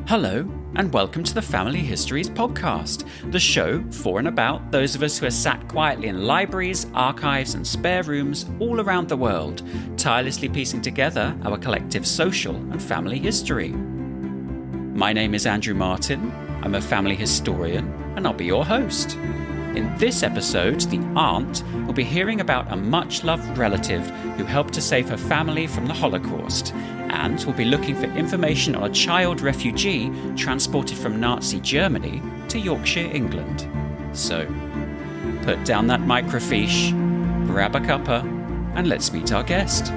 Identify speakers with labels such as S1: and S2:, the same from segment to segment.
S1: Hello, and welcome to the Family Histories podcast, the show for and about those of us who are sat quietly in libraries, archives, and spare rooms all around the world, tirelessly piecing together our collective social and family history. My name is Andrew Martin, I'm a family historian, and I'll be your host. In this episode, the aunt will be hearing about a much-loved relative who helped to save her family from the Holocaust, and will be looking for information on a child refugee transported from Nazi Germany to Yorkshire, England. So, put down that microfiche, grab a cuppa, and let's meet our guest.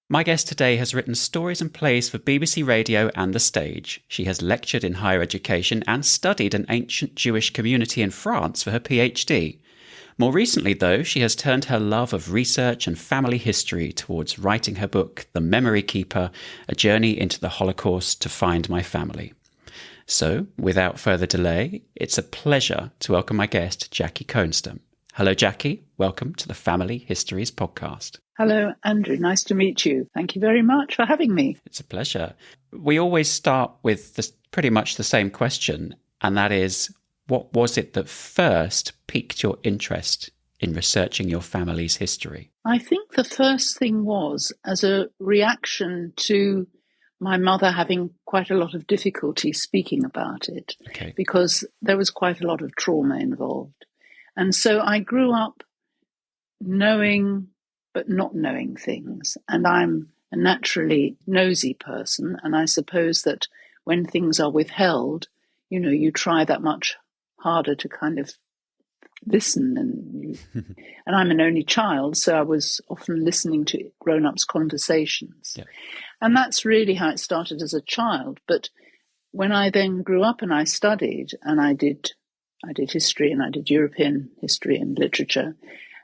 S1: My guest today has written stories and plays for BBC Radio and the stage. She has lectured in higher education and studied an ancient Jewish community in France for her PhD. More recently, though, she has turned her love of research and family history towards writing her book, The Memory Keeper, A Journey into the Holocaust to Find My Family. So, without further delay, it's a pleasure to welcome my guest, Jackie Kohnstamm. Hello, Jackie. Welcome to the Family Histories podcast.
S2: Hello, Andrew. Nice to meet you. Thank you very much for having me.
S1: It's a pleasure. We always start with pretty much the same question, and that is, what was it that first piqued your interest in researching your family's history?
S2: I think the first thing was as a reaction to my mother having quite a lot of difficulty speaking about it, because there was quite a lot of trauma involved. And so I grew up knowing but not knowing things. And I'm a naturally nosy person. And I suppose that when things are withheld, you try that much harder to kind of listen. And I'm an only child, so I was often listening to grown-ups' conversations. Yeah. And that's really how it started as a child. But when I then grew up and I studied, and I did history, and I did European history and literature,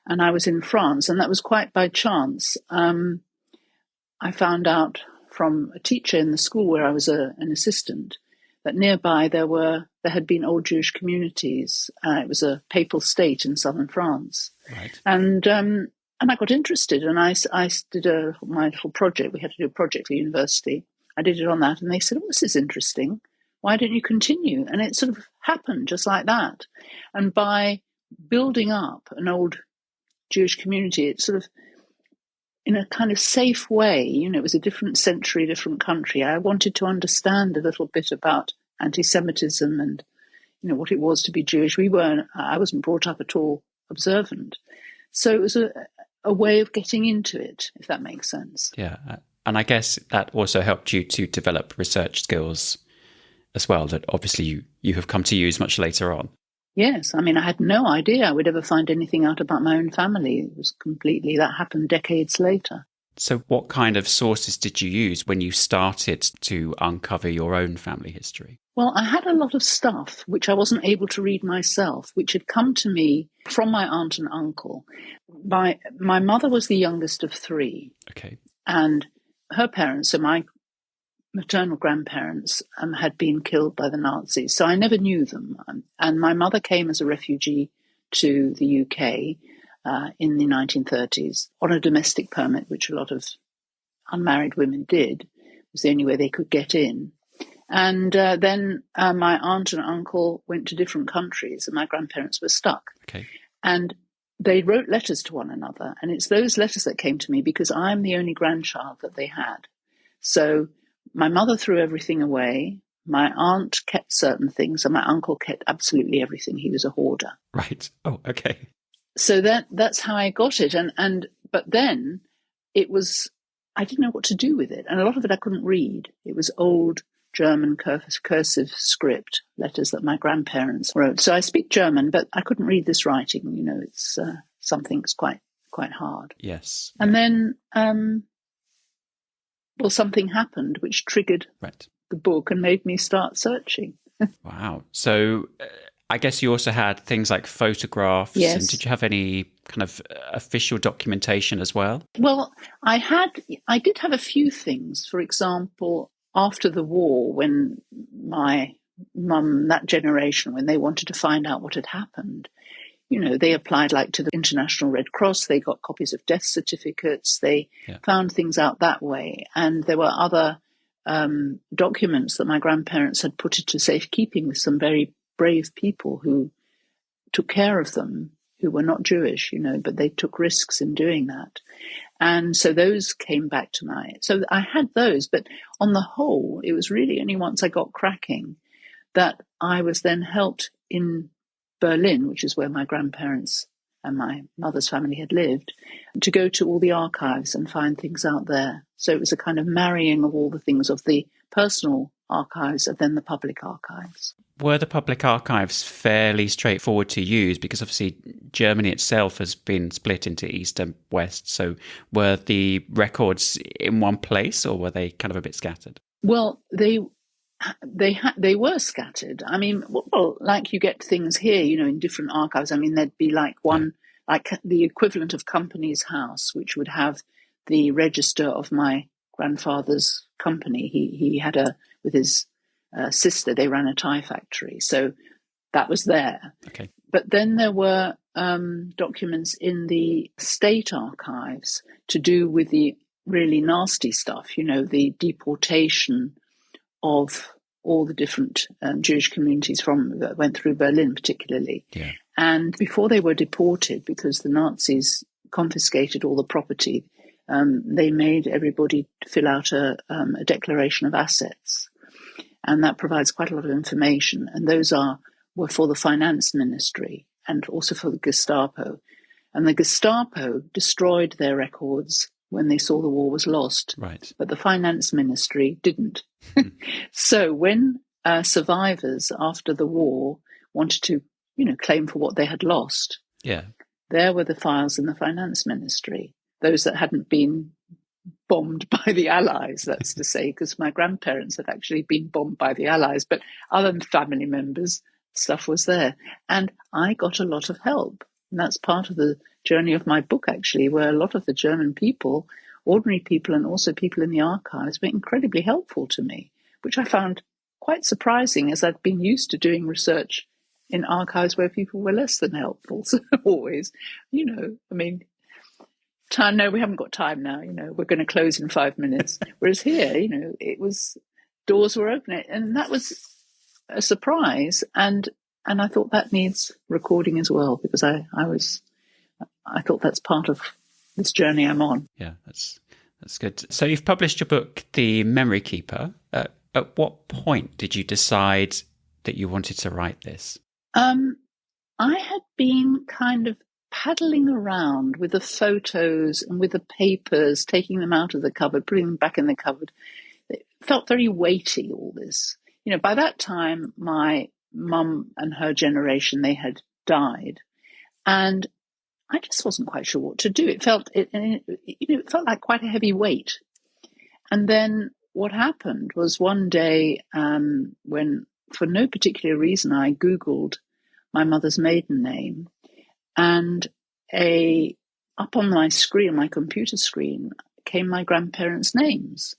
S2: and I was in France, and that was quite by chance. I found out from a teacher in the school where I was an assistant that nearby there had been old Jewish communities. It was a papal state in southern France, right. And I got interested, and I did my little project. We had to do a project for university. I did it on that, and they said, "Oh, this is interesting. Why don't you continue?" And it sort of happened just like that. And by building up an old Jewish community, it's sort of in a kind of safe way, it was a different century, different country. I wanted to understand a little bit about anti-Semitism and, what it was to be Jewish. I wasn't brought up at all observant. So it was a way of getting into it, if that makes sense.
S1: Yeah. And I guess that also helped you to develop research skills as well, that obviously you have come to use much later on.
S2: Yes, I had no idea I would ever find anything out about my own family. It was that happened decades later.
S1: So what kind of sources did you use when you started to uncover your own family history?
S2: Well, I had a lot of stuff which I wasn't able to read myself, which had come to me from my aunt and uncle. My mother was the youngest of three.
S1: Okay. And
S2: her parents, so my maternal grandparents, had been killed by the Nazis. So I never knew them. And my mother came as a refugee to the UK in the 1930s on a domestic permit, which a lot of unmarried women did. It was the only way they could get in. And then my aunt and uncle went to different countries, and my grandparents were stuck.
S1: Okay. And
S2: they wrote letters to one another. And it's those letters that came to me because I'm the only grandchild that they had. So my mother threw everything away. My aunt kept certain things, and my uncle kept absolutely everything. He was a hoarder.
S1: Right. Oh, okay.
S2: So that's how I got it. But then it was, I didn't know what to do with it. And a lot of it I couldn't read. It was old German cursive script, letters that my grandparents wrote. So I speak German, but I couldn't read this writing. It's something that's quite hard.
S1: Yes.
S2: And then something happened which triggered the book and made me start searching.
S1: Wow. So I guess you also had things like photographs.
S2: Yes.
S1: And did you have any kind of official documentation as well?
S2: Well, I did have a few things. For example, after the war, when my mum, that generation, when they wanted to find out what had happened, they applied like to the International Red Cross. They got copies of death certificates. They found things out that way. And there were other documents that my grandparents had put into safekeeping with some very brave people who took care of them, who were not Jewish, but they took risks in doing that. And so those came back to so I had those, but on the whole, it was really only once I got cracking that I was then helped in Berlin, which is where my grandparents and my mother's family had lived, to go to all the archives and find things out there. So it was a kind of marrying of all the things of the personal archives and then the public archives.
S1: Were the public archives fairly straightforward to use? Because obviously Germany itself has been split into East and West. So were the records in one place, or were they kind of a bit scattered?
S2: Well, they were scattered. I mean, well, like you get things here, in different archives. I mean, there'd be like one, like the equivalent of Company's House, which would have the register of my grandfather's company. He had with his sister, they ran a tie factory. So that was there.
S1: Okay.
S2: But then there were documents in the state archives to do with the really nasty stuff, the deportation of all the different Jewish communities that went through Berlin particularly.
S1: Yeah.
S2: And before they were deported, because the Nazis confiscated all the property, they made everybody fill out a declaration of assets. And that provides quite a lot of information. And those were for the finance ministry and also for the Gestapo. And the Gestapo destroyed their records when they saw the war was lost.
S1: Right.
S2: But the finance ministry didn't. So when survivors after the war wanted to, claim for what they had lost, there were the files in the finance ministry, those that hadn't been bombed by the Allies, that's to say, because my grandparents had actually been bombed by the Allies, but other family members, stuff was there. And I got a lot of help. And that's part of the journey of my book, actually, where a lot of the German people, ordinary people and also people in the archives, were incredibly helpful to me, which I found quite surprising, as I'd been used to doing research in archives where people were less than helpful. So always, no, we haven't got time now, we're going to close in 5 minutes. Whereas here, it was, doors were open. And that was a surprise. And I thought that needs recording as well, because I thought that's part of this journey I'm on.
S1: Yeah, that's good. So you've published your book, The Memory Keeper. At what point did you decide that you wanted to write this?
S2: I had been kind of paddling around with the photos and with the papers, taking them out of the cupboard, putting them back in the cupboard. It felt very weighty, all this. By that time, my mum and her generation, they had died. And I just wasn't quite sure what to do. It felt like quite a heavy weight. And then what happened was one day when, for no particular reason, I Googled my mother's maiden name, and up on my screen, my computer screen, came my grandparents' names.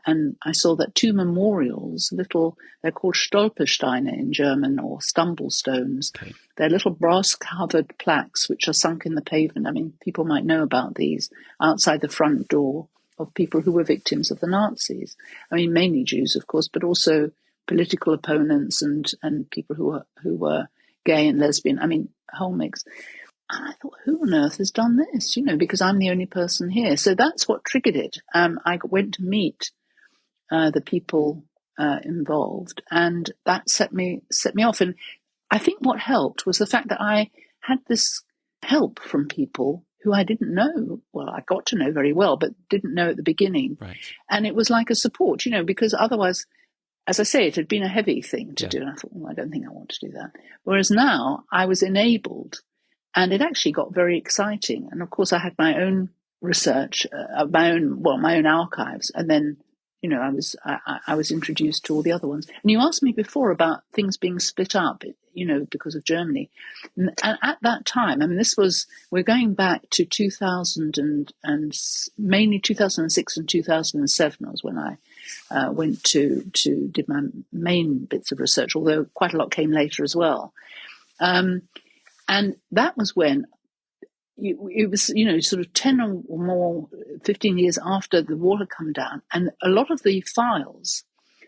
S2: And I saw that two memorials, they're called Stolpersteine in German, or stumble stones. Okay. They're little brass-covered plaques which are sunk in the pavement. I mean, people might know about these, outside the front door of people who were victims of the Nazis. I mean, mainly Jews, of course, but also political opponents and people who were gay and lesbian. I mean, whole mix. And I thought, who on earth has done this? Because I'm the only person here. So that's what triggered it. I went to meet the people involved, and that set me off. And I think what helped was the fact that I had this help from people who I didn't know. Well, I got to know very well, but didn't know at the beginning.
S1: Right.
S2: And it was like a support, because otherwise, as I say, it had been a heavy thing to do. And I thought, I don't think I want to do that. Whereas now I was enabled, and it actually got very exciting. And of course, I had my own research, my own archives, and then I was introduced to all the other ones. And you asked me before about things being split up, because of Germany. And at that time, I mean, we're going back to 2000 and mainly 2006 and 2007 was when I went to did my main bits of research, although quite a lot came later as well. And that was when it was, sort of 10 or more, 15 years after the wall had come down. And a lot of the files,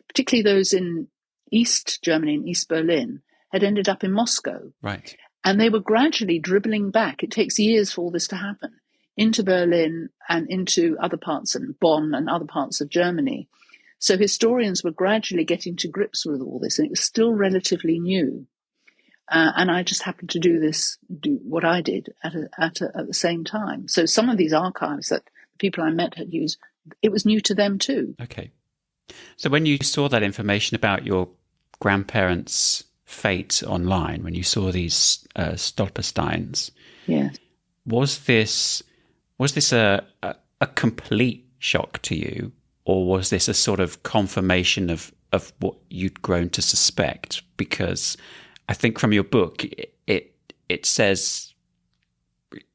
S2: particularly those in East Germany and East Berlin, had ended up in Moscow.
S1: Right.
S2: And they were gradually dribbling back. It takes years for all this to happen, into Berlin and into other parts, and Bonn and other parts of Germany. So historians were gradually getting to grips with all this, and it was still relatively new. And I just happened to do what I did at the same time. So some of these archives that the people I met had used, it was new to them too.
S1: Okay. So when you saw that information about your grandparents' fate online, when you saw these Stolpersteins,
S2: yes,
S1: was this a complete shock to you, or was this a sort of confirmation of what you'd grown to suspect? Because I think from your book, it says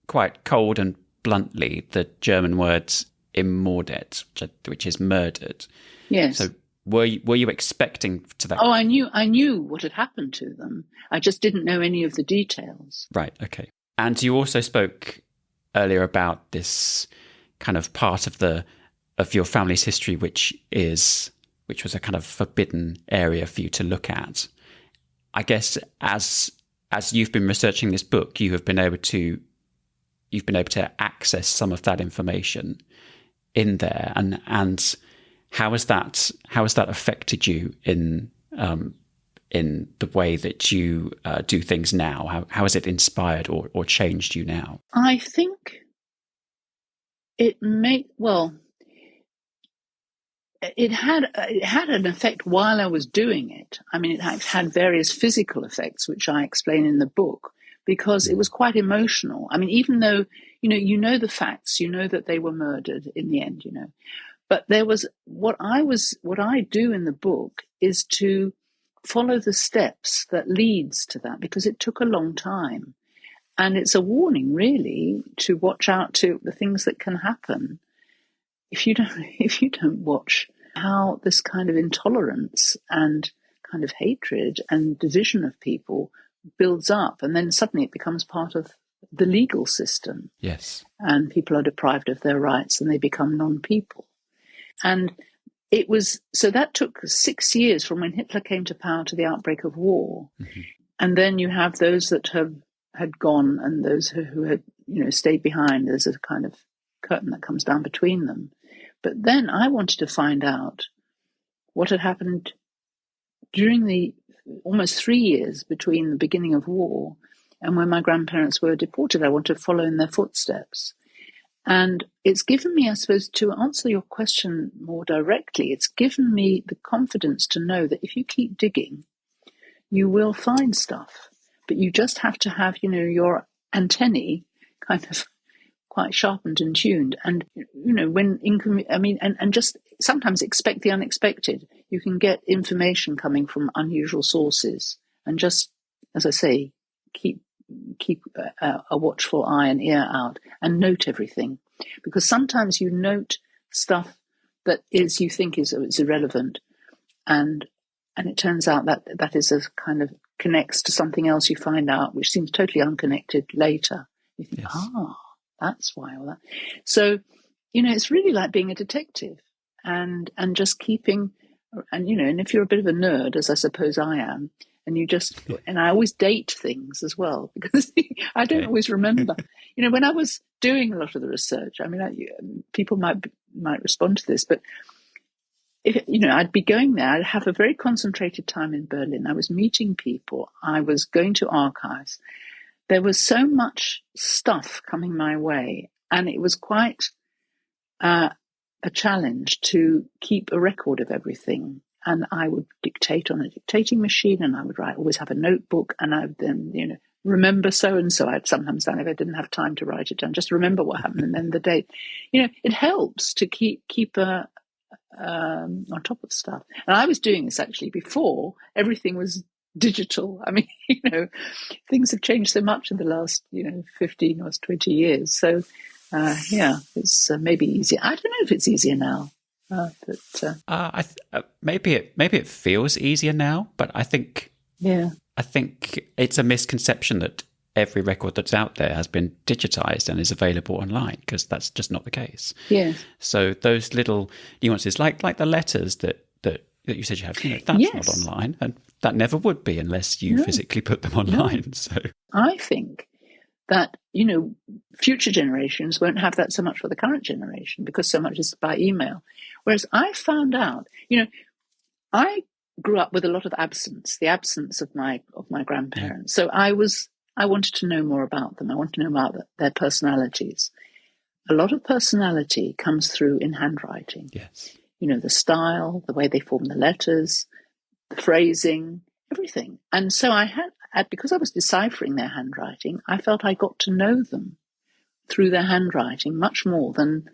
S1: quite cold and bluntly the German words "immordet," which is murdered.
S2: Yes.
S1: So were you expecting to that?
S2: Oh, I knew what had happened to them. I just didn't know any of the details.
S1: Right. Okay. And you also spoke earlier about this kind of part of your family's history, which was a kind of forbidden area for you to look at. I guess as you've been researching this book, you've been able to access some of that information in there, and how has that affected you in the way that you do things now? How has it inspired or changed you now?
S2: I think it had an effect while I was doing it. I mean, it had various physical effects, which I explain in the book, because it was quite emotional. I mean, even though, you know the facts, you know that they were murdered in the end, but there was what I do in the book is to follow the steps that leads to that, because it took a long time. And it's a warning, really, to watch out to the things that can happen if you don't watch how this kind of intolerance and kind of hatred and division of people builds up, and then suddenly it becomes part of the legal system.
S1: Yes. And
S2: people are deprived of their rights and they become non-people. And so that took 6 years from when Hitler came to power to the outbreak of war. Mm-hmm. And then you have those that had gone and those who had, stayed behind. There's a kind of curtain that comes down between them. But then I wanted to find out what had happened during the almost 3 years between the beginning of war and when my grandparents were deported. I wanted to follow in their footsteps. And it's given me, I suppose, to answer your question more directly, it's given me the confidence to know that if you keep digging, you will find stuff. But you just have to have, your antennae kind of quite sharpened and tuned. And, and just sometimes expect the unexpected. You can get information coming from unusual sources, and just, as I say, keep a watchful eye and ear out and note everything. Because sometimes you note stuff that you think is irrelevant, and it turns out that is a kind of connects to something else you find out, which seems totally unconnected later. You think, yes. That's why all that. So, it's really like being a detective and just keeping, and if you're a bit of a nerd, as I suppose I am, and I always date things as well, because I don't always remember. When I was doing a lot of the research, I mean, people might respond to this, but I'd be going there. I'd have a very concentrated time in Berlin. I was meeting people. I was going to archives. There was so much stuff coming my way, and it was quite a challenge to keep a record of everything. And I would dictate on a dictating machine, and I would always have a notebook, and I would then, remember so-and-so. I'd sometimes done if I didn't have time to write it down, just remember what happened and then the date. It helps to keep on top of stuff. And I was doing this actually before everything was digital. I mean, things have changed so much in the last, 15 or 20 years. So, it's maybe easier. I don't know if it's easier now.
S1: Maybe it feels easier now, but I think it's a misconception that every record that's out there has been digitized and is available online, because that's just not the case.
S2: Yes.
S1: So those little nuances, like the letters that you said you have, that's not online, and that never would be unless you physically put them online. So
S2: I think that, future generations won't have that so much for the current generation, because so much is by email. Whereas I found out, I grew up with a lot of the absence of my grandparents. So I wanted to know more about them. I wanted to know about their personalities. A lot of personality comes through in handwriting.
S1: Yes.
S2: The style, the way they form the letters, the phrasing, everything. And so because I was deciphering their handwriting, I felt I got to know them through their handwriting much more than,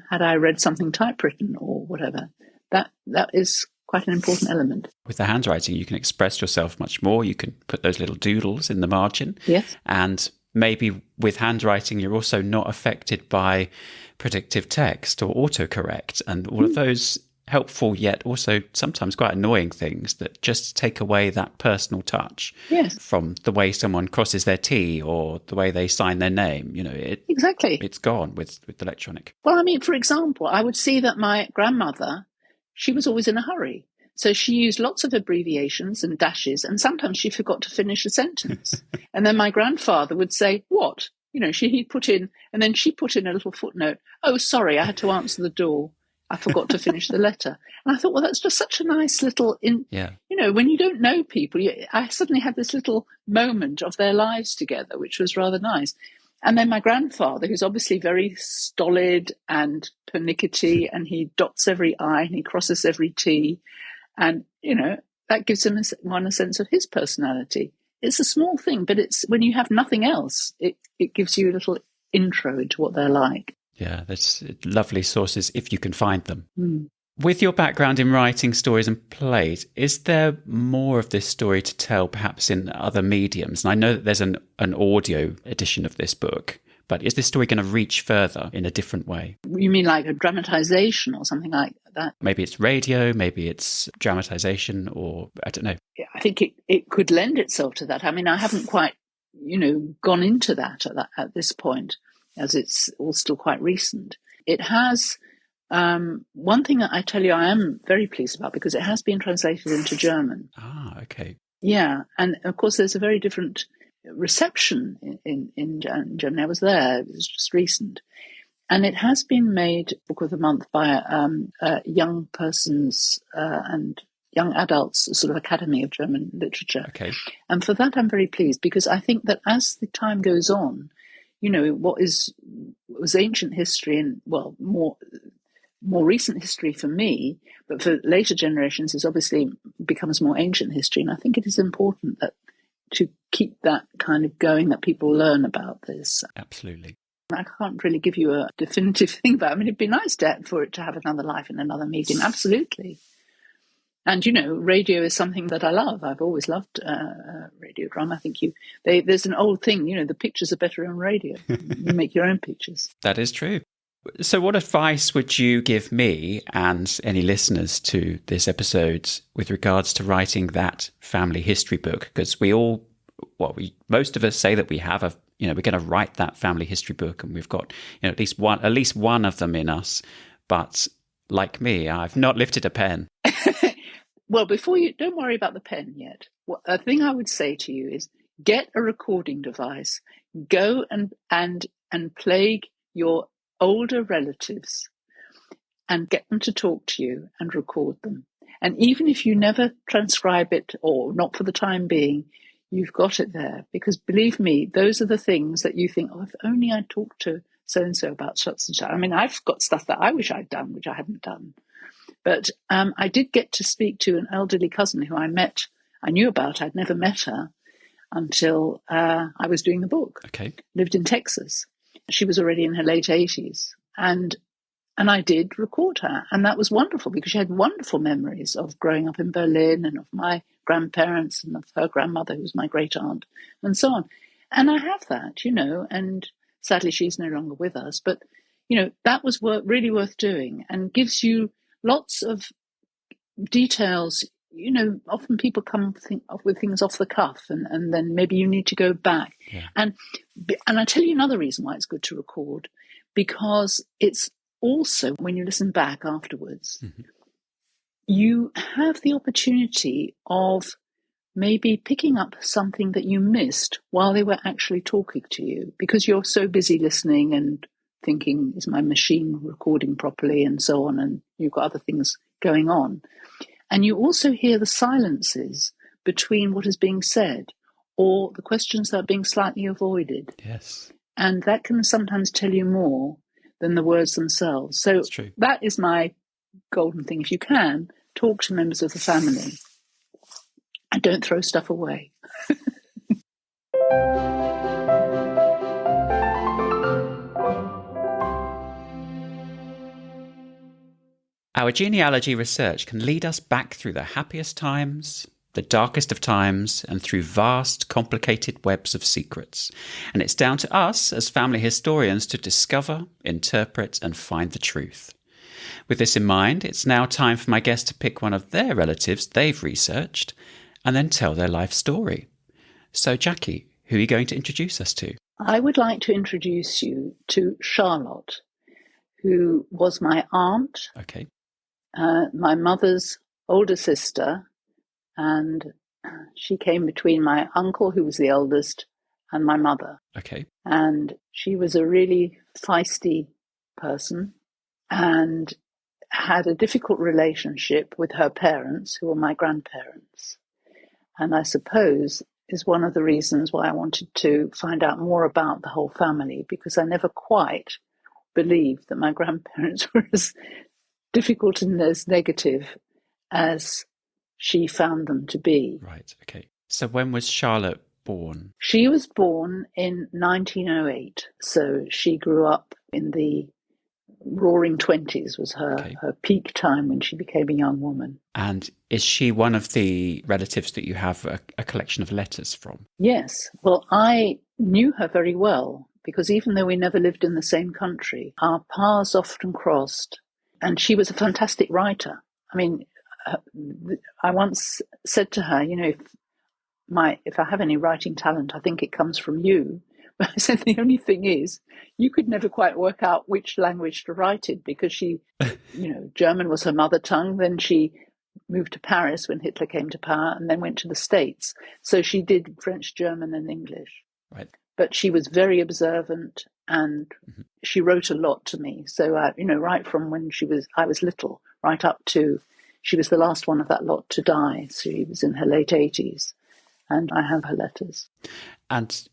S2: had I read something typewritten or whatever. That is quite an important element.
S1: With the handwriting, you can express yourself much more. You can put those little doodles in the margin.
S2: Yes.
S1: And maybe with handwriting, you're also not affected by predictive text or autocorrect and all of those helpful yet also sometimes quite annoying things that just take away that personal touch from the way someone crosses their T or the way they sign their name.
S2: Exactly.
S1: It's gone with electronic.
S2: Well, for example, I would see that my grandmother, she was always in a hurry. So she used lots of abbreviations and dashes, and sometimes she forgot to finish a sentence. And then my grandfather would say, "What?" He'd put in, and then she put in a little footnote. "Oh, sorry, I had to answer the door. I forgot to finish the letter." And I thought, well, that's just such a nice little, when you don't know people, I suddenly had this little moment of their lives together, which was rather nice. And then my grandfather, who's obviously very stolid and pernickety, and he dots every I and he crosses every T. And, that gives him a sense of his personality. It's a small thing, but it's when you have nothing else, it gives you a little intro into what they're like.
S1: Yeah, that's lovely sources if you can find them.
S2: Mm.
S1: With your background in writing stories and plays, is there more of this story to tell perhaps in other mediums? And I know that there's an audio edition of this book, but is this story going to reach further in a different way?
S2: You mean like a dramatization or something like that?
S1: Maybe it's radio, maybe it's dramatization, or I don't know.
S2: I think it could lend itself to that. I haven't quite, gone into that at this point, as it's all still quite recent. It has one thing that I tell you I am very pleased about, because it has been translated into German.
S1: Ah, okay.
S2: Yeah, and of course there's a very different reception in Germany. I was there, it was just recent. And it has been made Book of the Month by young persons and young adults sort of Academy of German Literature.
S1: Okay.
S2: And for that I'm very pleased, because I think that as the time goes on, what was ancient history and, well, more recent history for me, but for later generations is obviously becomes more ancient history. And I think it is important that to keep that kind of going, that people learn about this.
S1: Absolutely.
S2: I can't really give you a definitive thing about it. It'd be nice for it to have another life in another medium. Absolutely. And, radio is something that I love. I've always loved radio drama. I think there's an old thing, the pictures are better on radio. You make your own pictures.
S1: That is true. So what advice would you give me and any listeners to this episode with regards to writing that family history book? Because most of us say that we have we're going to write that family history book, and we've got at least one of them in us. But like me, I've not lifted a pen.
S2: Well, don't worry about the pen yet. A thing I would say to you is get a recording device, go and plague your older relatives and get them to talk to you and record them. And even if you never transcribe it, or not for the time being, you've got it there, because believe me, those are the things that you think, if only I'd talked to so-and-so about such and such. I've got stuff that I wish I'd done, which I hadn't done. But I did get to speak to an elderly cousin who I knew about. I'd never met her until I was doing the book.
S1: Okay.
S2: Lived in Texas. She was already in her late 80s. And I did record her. And that was wonderful, because she had wonderful memories of growing up in Berlin and of my grandparents and of her grandmother, who was my great aunt, and so on. And I have that, and sadly she's no longer with us. But, that was really worth doing, and gives you lots of details. Often people come up with things off the cuff, and then maybe you need to go back.
S1: Yeah.
S2: And I tell you another reason why it's good to record, because it's also, when you listen back afterwards, you have the opportunity of maybe picking up something that you missed while they were actually talking to you, because you're so busy listening and thinking, is my machine recording properly, and so on, and you've got other things going on. And you also hear the silences between what is being said, or the questions that are being slightly avoided.
S1: Yes.
S2: And that can sometimes tell you more than the words themselves. So that is my golden thing. If you can, talk to members of the family and don't throw stuff away.
S1: Our genealogy research can lead us back through the happiest times, the darkest of times, and through vast, complicated webs of secrets. And it's down to us as family historians to discover, interpret, and find the truth. With this in mind, it's now time for my guests to pick one of their relatives they've researched and then tell their life story. So, Jackie, who are you going to introduce us to?
S2: I would like to introduce you to Charlotte, who was my aunt.
S1: Okay.
S2: My mother's older sister, and she came between my uncle, who was the eldest, and my mother.
S1: Okay.
S2: And she was a really feisty person and had a difficult relationship with her parents, who were my grandparents. And I suppose is one of the reasons why I wanted to find out more about the whole family, because I never quite believed that my grandparents were as difficult and as negative as she found them to be.
S1: Right, okay. So when was Charlotte born?
S2: She was born in 1908, so she grew up in the roaring 20s was her peak time when she became a young woman.
S1: And is she one of the relatives that you have a collection of letters from?
S2: Yes. Well, I knew her very well, because even though we never lived in the same country, our paths often crossed. And she was a fantastic writer. I mean, I once said to her, if I have any writing talent, I think it comes from you. But I said, the only thing is, you could never quite work out which language to write in, because she, German was her mother tongue. Then she moved to Paris when Hitler came to power, and then went to the States. So she did French, German, and English.
S1: Right.
S2: But she was very observant, and she wrote a lot to me. So, right from when I was little, right up to, she was the last one of that lot to die. So she was in her late 80s, and I have her letters.
S1: And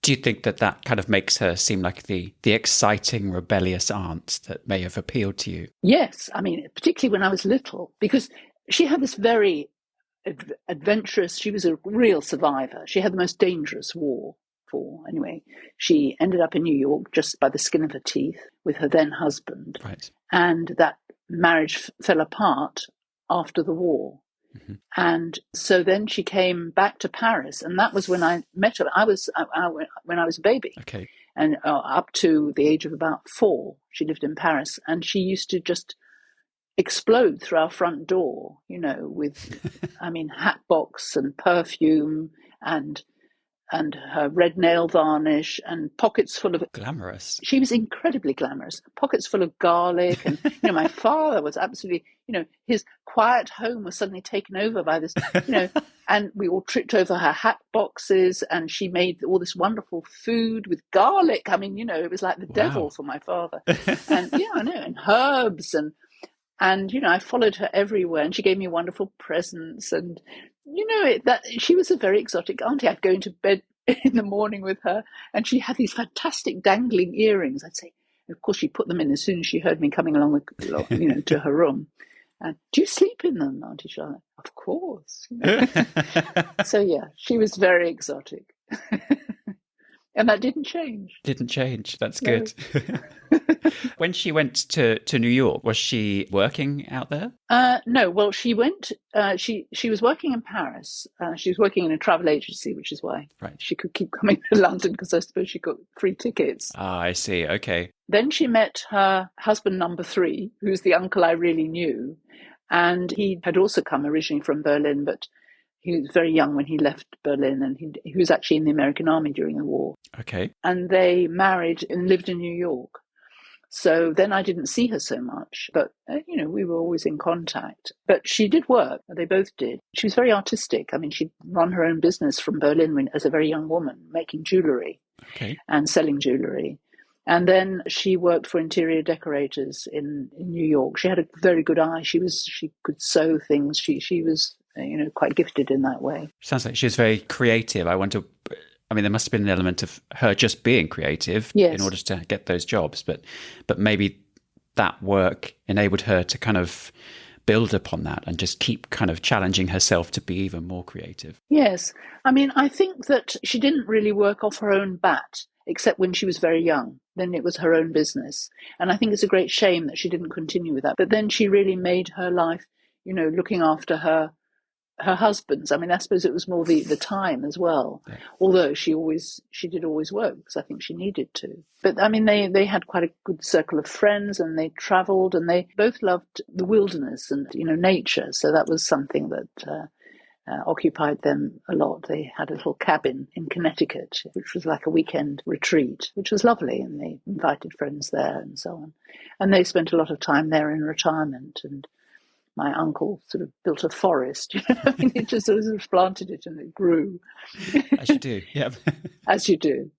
S1: do you think that kind of makes her seem like the exciting, rebellious aunt that may have appealed to you?
S2: Yes. I mean, particularly when I was little, because she had this very adventurous, she was a real survivor. She had the most dangerous war. Anyway, she ended up in New York just by the skin of her teeth with her then husband.
S1: Right.
S2: And that marriage fell apart after the war. And so then she came back to Paris, and that was when I met her. When I was a baby.
S1: Okay.
S2: And up to the age of about 4, she lived in Paris, and she used to just explode through our front door, with, hat box and perfume and her red nail varnish and pockets full of...
S1: Glamorous.
S2: She was incredibly glamorous. Pockets full of garlic. And, my father was absolutely, his quiet home was suddenly taken over by this, and we all tripped over her hat boxes, and she made all this wonderful food with garlic. I mean, it was like the devil for my father. And I know, and herbs and I followed her everywhere, and she gave me wonderful presents. And, that she was a very exotic auntie. I'd go into bed in the morning with her, and she had these fantastic dangling earrings. I'd say, of course, she put them in as soon as she heard me coming along with, to her room. And do you sleep in them, Auntie Charlotte? Of course. So, yeah, she was very exotic. And that didn't change.
S1: Didn't change. That's
S2: No.
S1: good. When she went to New York, was she working out there?
S2: No. Well, she went. She was working in Paris. She was working in a travel agency, which is why she could keep coming to London, because I suppose she got free tickets.
S1: Ah, I see. Okay.
S2: Then she met her husband number 3, who's the uncle I really knew, and he had also come originally from Berlin, but he was very young when he left Berlin, and he was actually in the American Army during the war.
S1: Okay.
S2: And they married and lived in New York. So then I didn't see her so much, but, we were always in contact. But she did work. They both did. She was very artistic. I mean, she'd run her own business from Berlin as a very young woman, making jewellery and selling jewellery. And then she worked for interior decorators in New York. She had a very good eye. She could sew things. She was, quite gifted in that way.
S1: Sounds like she was very creative. I mean, there must have been an element of her just being creative in order to get those jobs, but maybe that work enabled her to kind of build upon that and just keep kind of challenging herself to be even more creative.
S2: Yes. I mean, I think that she didn't really work off her own bat, except when she was very young. Then it was her own business. And I think it's a great shame that she didn't continue with that. But then she really made her life, looking after her husbands. I mean, I suppose it was more the time as well. Yeah. Although she did always work, because I think she needed to. But I mean, they had quite a good circle of friends, and they travelled, and they both loved the wilderness and nature. So that was something that occupied them a lot. They had a little cabin in Connecticut, which was like a weekend retreat, which was lovely, and they invited friends there and so on. And they spent a lot of time there in retirement. And my uncle sort of built a forest, I mean, he just sort of planted it and it grew.
S1: As you do, yeah.
S2: As you do.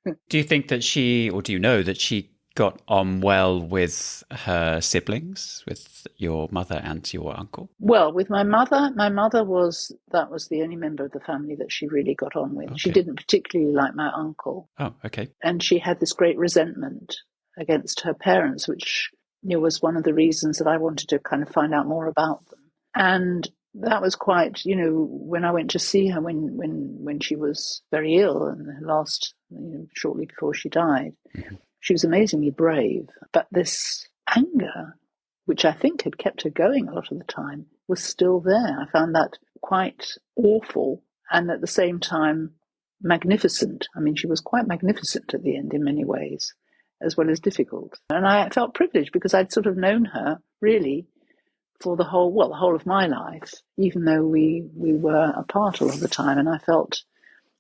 S1: Do you think that do you know that she got on well with her siblings, with your mother and your uncle?
S2: Well, with my mother was the only member of the family that she really got on with. Okay. She didn't particularly like my uncle.
S1: Oh, okay.
S2: And she had this great resentment against her parents, which was one of the reasons that I wanted to kind of find out more about them. And that was quite, when I went to see her when she was very ill and last, shortly before she died, she was amazingly brave. But this anger, which I think had kept her going a lot of the time, was still there. I found that quite awful and at the same time magnificent. I mean, she was quite magnificent at the end in many ways, as well as difficult. And I felt privileged because I'd sort of known her really for the whole of my life, even though we were apart a lot of the time. And I felt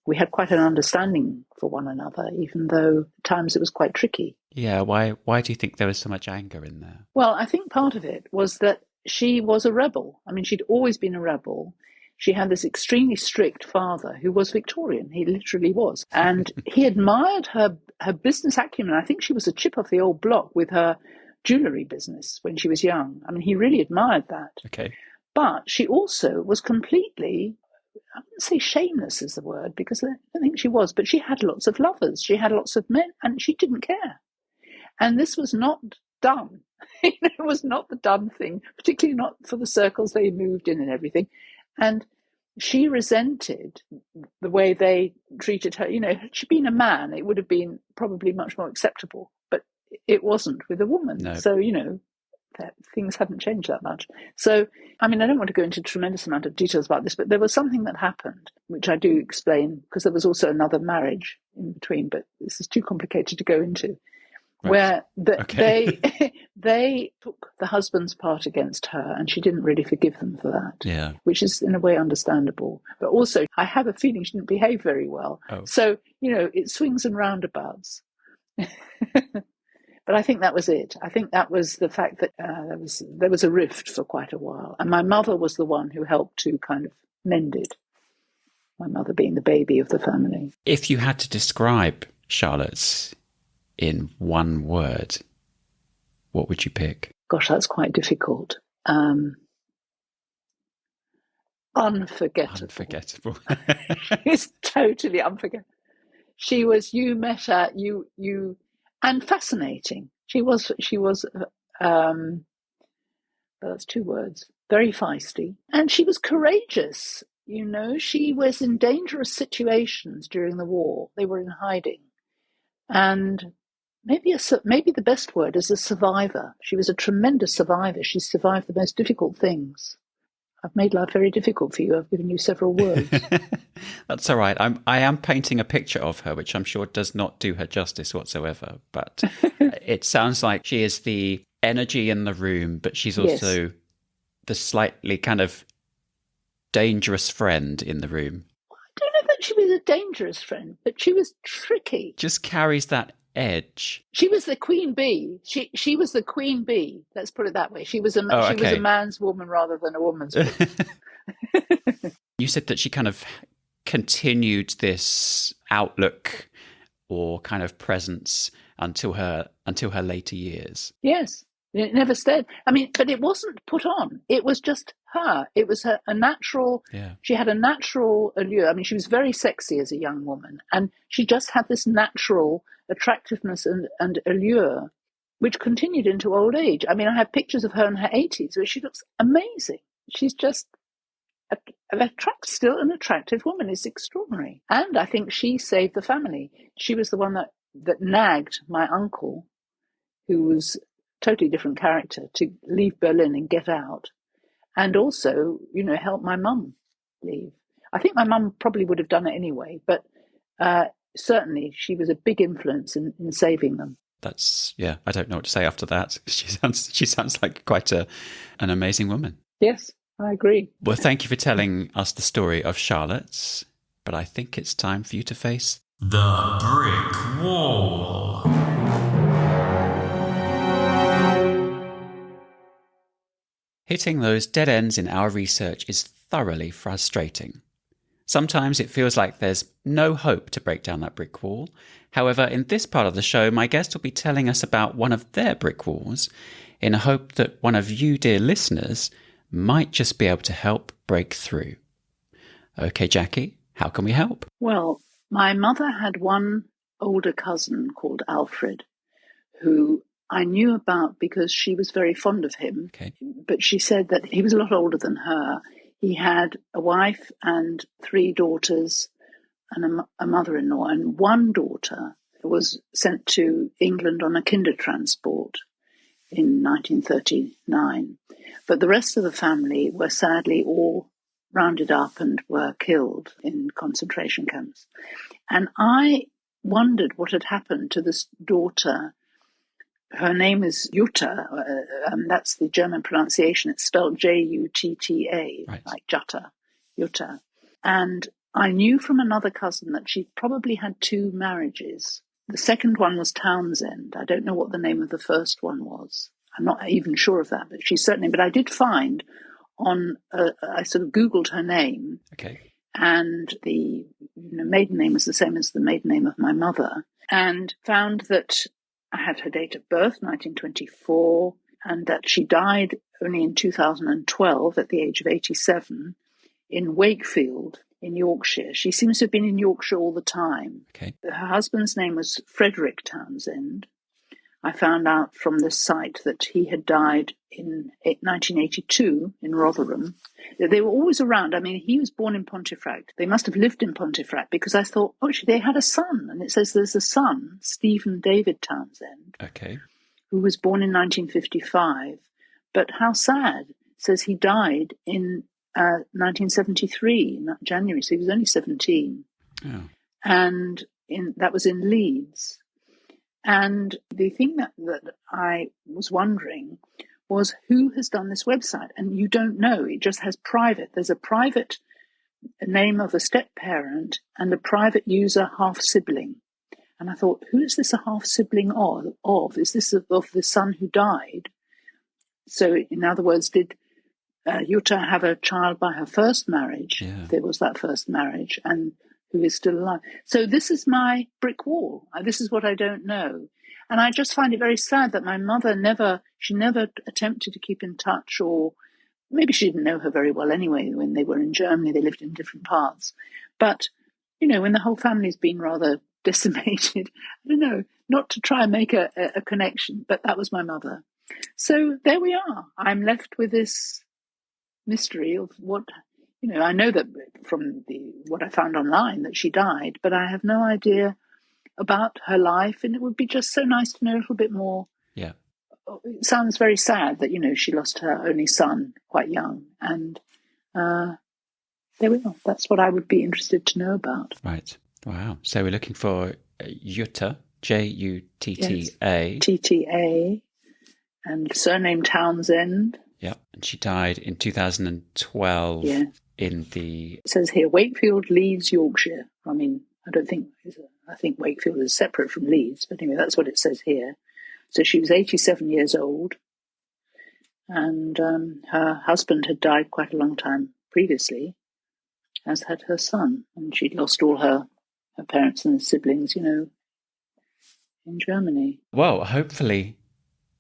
S2: we had quite an understanding for one another, even though at times it was quite tricky.
S1: Yeah, why do you think there was so much anger in there?
S2: Well, I think part of it was that she was a rebel. I mean, she'd always been a rebel. She had this extremely strict father who was Victorian. He literally was. And he admired her business acumen. I think she was a chip off the old block with her jewellery business when she was young. I mean, he really admired that.
S1: Okay.
S2: But she also was completely, I wouldn't say shameless is the word, because I don't think she was, but she had lots of lovers. She had lots of men, and she didn't care. And this was not done. It was not the done thing, particularly not for the circles they moved in and everything. And she resented the way they treated her. Had she been a man, it would have been probably much more acceptable, but it wasn't with a woman. No. So, that things hadn't changed that much. So, I mean, I don't want to go into a tremendous amount of details about this, but there was something that happened, which I do explain, because there was also another marriage in between, but this is too complicated to go into. Right. Where they took the husband's part against her, and she didn't really forgive them for that. Yeah, which is in a way understandable. But also, I have a feeling she didn't behave very well. Oh. So it swings and roundabouts. But I think that was it. I think that was the fact that there was a rift for quite a while, and my mother was the one who helped to kind of mend it. My mother being the baby of the family.
S1: If you had to describe Charlotte's in one word, what would you pick?
S2: Gosh, that's quite difficult. Unforgettable.
S1: Unforgettable.
S2: It's totally unforgettable. She was, you met her, and fascinating. She was, that's two words, very feisty. And she was courageous. She was in dangerous situations during the war. They were in hiding. And maybe the best word is a survivor. She was a tremendous survivor. She survived the most difficult things. I've made life very difficult for you. I've given you several words.
S1: That's all right. I am painting a picture of her, which I'm sure does not do her justice whatsoever. But it sounds like she is the energy in the room, but she's also the slightly kind of dangerous friend in the room.
S2: I don't know that she was a dangerous friend, but she was tricky.
S1: Just carries that edge.
S2: She was the queen bee. She was the queen bee. Let's put it that way. She was a man's woman rather than a woman's woman.
S1: You said that she kind of continued this outlook or kind of presence until her later years.
S2: Yes. It never stayed. I mean, but it wasn't put on. It was just her. It was a natural.
S1: Yeah.
S2: She had a natural allure. I mean, she was very sexy as a young woman, and she just had this natural attractiveness and allure, which continued into old age. I mean, I have pictures of her in her 80s where she looks amazing. She's just still an attractive woman. It's extraordinary. And I think she saved the family. She was the one that nagged my uncle, who was totally different character, to leave Berlin and get out, and also, help my mum leave. I think my mum probably would have done it anyway, but certainly she was a big influence in saving them.
S1: I don't know what to say after that. She sounds like quite an amazing woman.
S2: Yes, I agree.
S1: Well, thank you for telling us the story of Charlotte, but I think it's time for you to face the brick wall. Hitting those dead ends in our research is thoroughly frustrating. Sometimes it feels like there's no hope to break down that brick wall. However, in this part of the show, my guest will be telling us about one of their brick walls in a hope that one of you, dear listeners, might just be able to help break through. Okay, Jackie, how can we help?
S2: Well, my mother had one older cousin called Alfred, who I knew about because she was very fond of him.
S1: Okay.
S2: But she said that he was a lot older than her. He had a wife and 3 daughters and a mother-in-law. And one daughter was sent to England on a Kindertransport in 1939. But the rest of the family were sadly all rounded up and were killed in concentration camps. And I wondered what had happened to this daughter. Her name is Jutta. That's the German pronunciation. It's spelled Jutta,
S1: right,
S2: like Jutta. And I knew from another cousin that she probably had 2 marriages. The second one was Townsend. I don't know what the name of the first one was. I'm not even sure of that, but I did find I sort of Googled her name.
S1: Okay.
S2: And the maiden name was the same as the maiden name of my mother, and found that I had her date of birth, 1924, and that she died only in 2012 at the age of 87 in Wakefield in Yorkshire. She seems to have been in Yorkshire all the time.
S1: Okay.
S2: Her husband's name was Frederick Townsend. I found out from this site that he had died in 1982 in Rotherham. They were always around. I mean, he was born in Pontefract. They must have lived in Pontefract because I thought, they had a son. And it says there's a son, Stephen David Townsend,
S1: okay,
S2: who was born in 1955. But how sad. It says he died in 1973, in January, so he was only 17.
S1: Oh.
S2: And that was in Leeds. And the thing that I was wondering was who has done this website? And you don't know. It just has private. There's a private name of a step-parent and a private user half-sibling. And I thought, who is this a half-sibling of? Is this of the son who died? So, in other words, did Jutta have a child by her first marriage?
S1: Yeah.
S2: There was that first marriage, and who is still alive. So this is my brick wall. This is what I don't know. And I just find it very sad that my mother never attempted to keep in touch, or maybe she didn't know her very well anyway. When they were in Germany, they lived in different parts. But, when the whole family's been rather decimated, I don't know, not to try and make a connection, but that was my mother. So there we are. I'm left with this mystery of what, I know that from what I found online that she died, but I have no idea about her life, and it would be just so nice to know a little bit more.
S1: Yeah.
S2: It sounds very sad that, she lost her only son quite young, and there we are. That's what I would be interested to know about.
S1: Right. Wow. So we're looking for Jutta, Jutta.
S2: Yes. TTA, and surname Townsend.
S1: Yeah. And she died in 2012 in the...
S2: It says here, Wakefield, Leeds, Yorkshire. I mean, I think Wakefield is separate from Leeds, but anyway, that's what it says here. So she was 87 years old, and her husband had died quite a long time previously, as had her son, and she'd lost all her parents and siblings, in Germany.
S1: Well, hopefully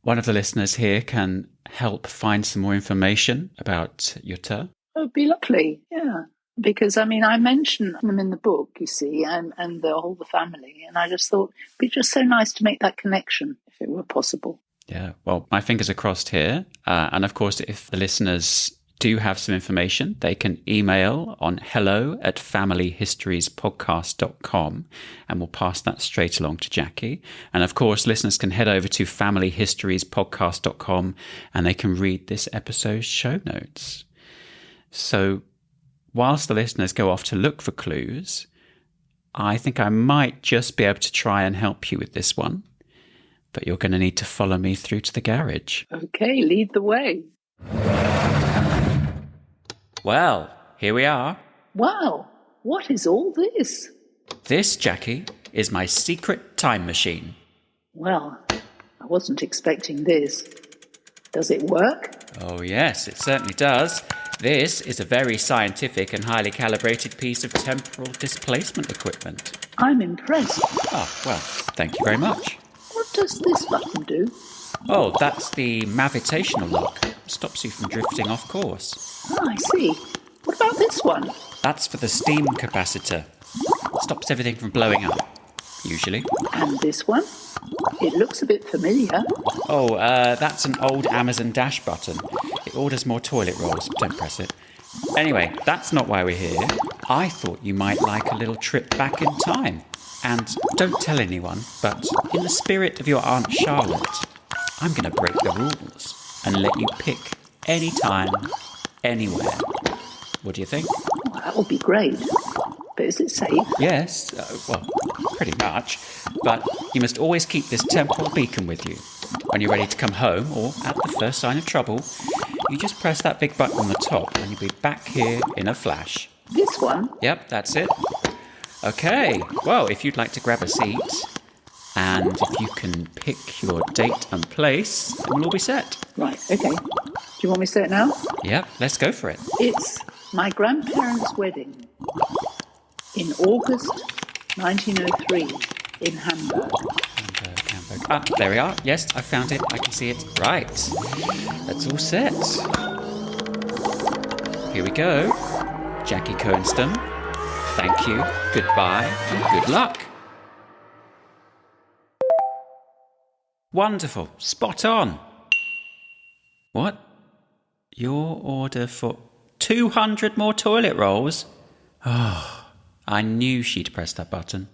S1: one of the listeners here can help find some more information about Jutta.
S2: It would be lovely, yeah. Because, I mentioned them in the book, you see, and all the family, and I just thought it'd be just so nice to make that connection, if it were possible.
S1: Yeah, well, my fingers are crossed here. And of course, if the listeners do have some information, they can email on hello@familyhistoriespodcast.com, and we'll pass that straight along to Jackie. And of course, listeners can head over to familyhistoriespodcast.com and they can read this episode's show notes. So whilst the listeners go off to look for clues, I think I might just be able to try and help you with this one. But you're going to need to follow me through to the garage.
S2: Okay, lead the way.
S1: Well, here we are.
S2: Wow, what is all this?
S1: This, Jackie, is my secret time machine.
S2: Well, I wasn't expecting this. Does it work?
S1: Oh, yes, it certainly does. This is a very scientific and highly calibrated piece of temporal displacement equipment.
S2: I'm impressed.
S1: Oh, well, thank you very much.
S2: What does this button do?
S1: Oh, that's the mavitational lock. Stops you from drifting off course.
S2: Oh, I see. What about this one?
S1: That's for the steam capacitor. Stops everything from blowing up, usually.
S2: And this one? It looks a bit familiar.
S1: Oh, that's an old Amazon Dash button. It orders more toilet rolls. Don't press it. Anyway, that's not why we're here. I thought you might like a little trip back in time. And don't tell anyone, but in the spirit of your Aunt Charlotte, I'm going to break the rules and let you pick any time, anywhere. What do you think?
S2: Well, that would be great. But is it safe?
S1: Yes, well, pretty much. But you must always keep this temporal beacon with you. When you're ready to come home, or at the first sign of trouble, you just press that big button on the top and you'll be back here in a flash.
S2: This one?
S1: Yep, that's it. Okay, well, if you'd like to grab a seat, and if you can pick your date and place, then we'll all be set.
S2: Right, okay. Do you want me to say it now?
S1: Yep, let's go for it.
S2: It's my grandparents' wedding in August 1903 in Hamburg.
S1: Hamburg. Ah, there we are. Yes, I found it. I can see it. Right. That's all set. Here we go. Jackie Kohnstamm. Thank you, goodbye, and good luck. Wonderful. Spot on. What? Your order for 200 more toilet rolls? Oh, I knew she'd press that button.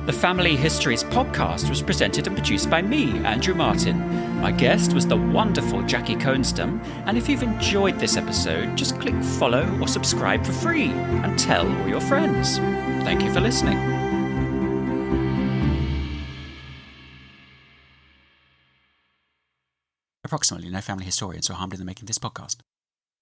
S1: The Family Histories podcast was presented and produced by me, Andrew Martin. My guest was the wonderful Jackie Kohnstamm, and if you've enjoyed this episode, just click follow or subscribe for free and tell all your friends. Thank you for listening. Approximately no family historians were harmed in the making of this podcast.